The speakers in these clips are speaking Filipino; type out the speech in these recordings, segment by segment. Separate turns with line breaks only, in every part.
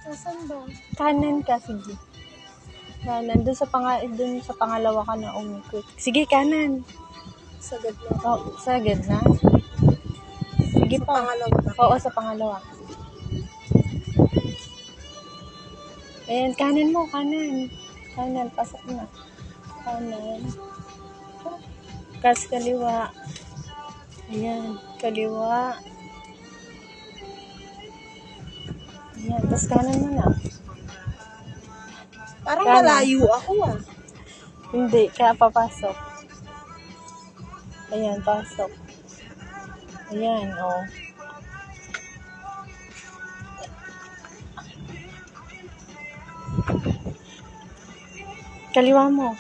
Nasaan ba?
Kanan ka, sige. Kanan. Dun sa pangalawa ka na umikot. Sige, kanan.
Sagad na.
Oh, sagad na. Sige
Sa
pa.
pangalawa ba?
Oo, sa pangalawa. Ayan, kanan mo, kanan. Kanan, pasok na. Kanan. Kas kaliwa. Ayan, kaliwa. Ayan, tas kanan mo na.
Parang
Kanan.
malayo ako ah.
Hindi, kaya papasok. Ayan, pasok. Ayan, oh. Kaliwa mo.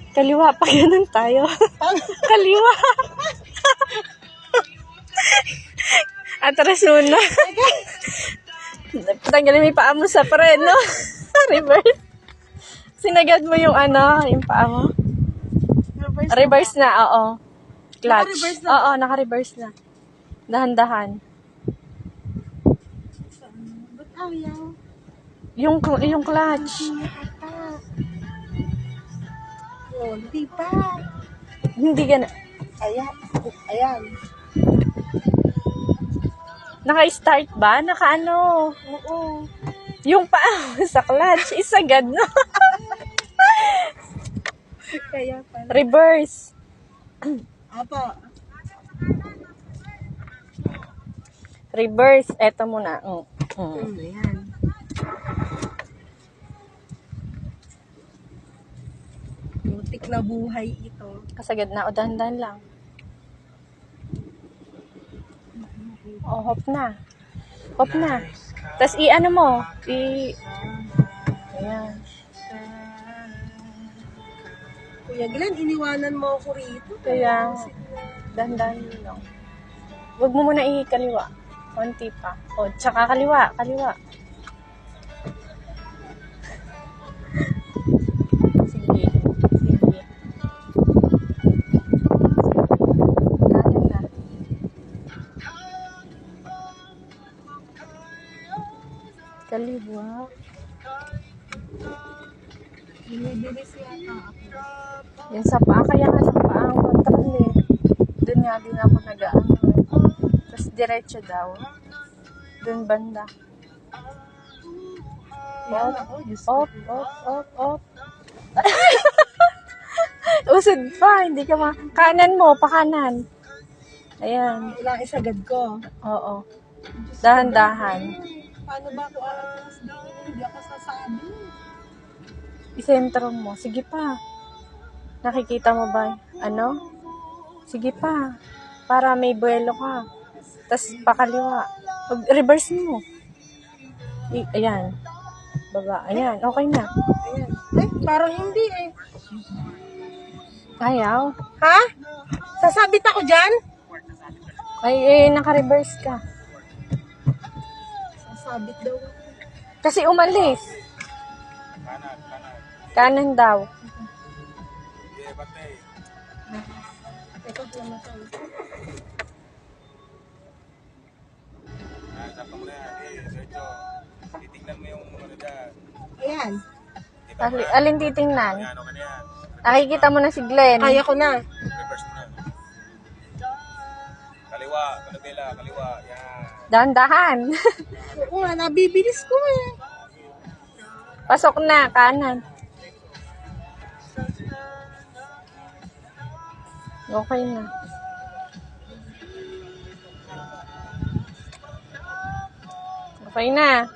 Kaliwa, pa ganun tayo. Kaliwa. Atras muna. Tanggalin mo yung paa mo sa preno. Reverse. Sinagad mo yung yung paa mo. Reverse na, oo. Clutch.
Naka-reverse na?
Oo, naka-reverse na. Dahan-dahan.
Ba't ayaw?
Yung clutch.
Oh, hindi pa.
Hindi ka na.
Ayan. Ayan.
Naka-start ba? Naka-ano?
Oo.
Yung paa mo sa clutch. Isagad no?
Kaya pala.
Reverse.
Apa.
Reverse. Eto muna.
Ayan. Butik na buhay ito.
Kasagad na. O, dahan-dahan lang. O, hop na. Hop na. Tapos, i-ano mo. Ayan.
Kuya Glenn, iniwanan mo ako rito.
Kaya, dahan-dahan lang. Huwag mo muna i-kaliwa. Konti pa. O, tsaka kaliwa. Kaliwa. Sige. Sige. Kanan na. Kaliwa.
Binibilis yata ako.
Yan sa paa. Kaya nga sa paa ang control eh. Doon nga din ako nag-ano. Tapos diretso daw. Doon banda.
Ayan ako. Diyos ko.
Op. Usod pa. Hindi ka kanan mo. Pakanan. Ayan.
Ilang isagad ko.
Oo. Dahan-dahan.
Paano ba ako aatras doon? Hindi ako sasabi.
Isentro mo. Sige pa. Nakikita mo ba? Ano? Sige pa. Para may buwelo ka. Tapos pakaliwa. Reverse mo. Ayan. Baba. Ayan. Okay na.
Ayan. Eh, parang hindi eh.
Ayaw.
Ha? Sasabit ako dyan?
Ay, naka-reverse ka.
Sasabit daw ako.
Kasi umalis. Kanan daw.
Ito, namatay.
Titignan mo yung ano dyan.
Ayan.
Alin titingnan? Nakikita mo na si Glenn.
Kaya ko na.
Reverse mo na. Kaliwa, kalabela, kaliwa. Yan.
Dahan-dahan.
Oo nga, nabibilis ko eh.
Pasok na. Kanan. Okay na. Okay na.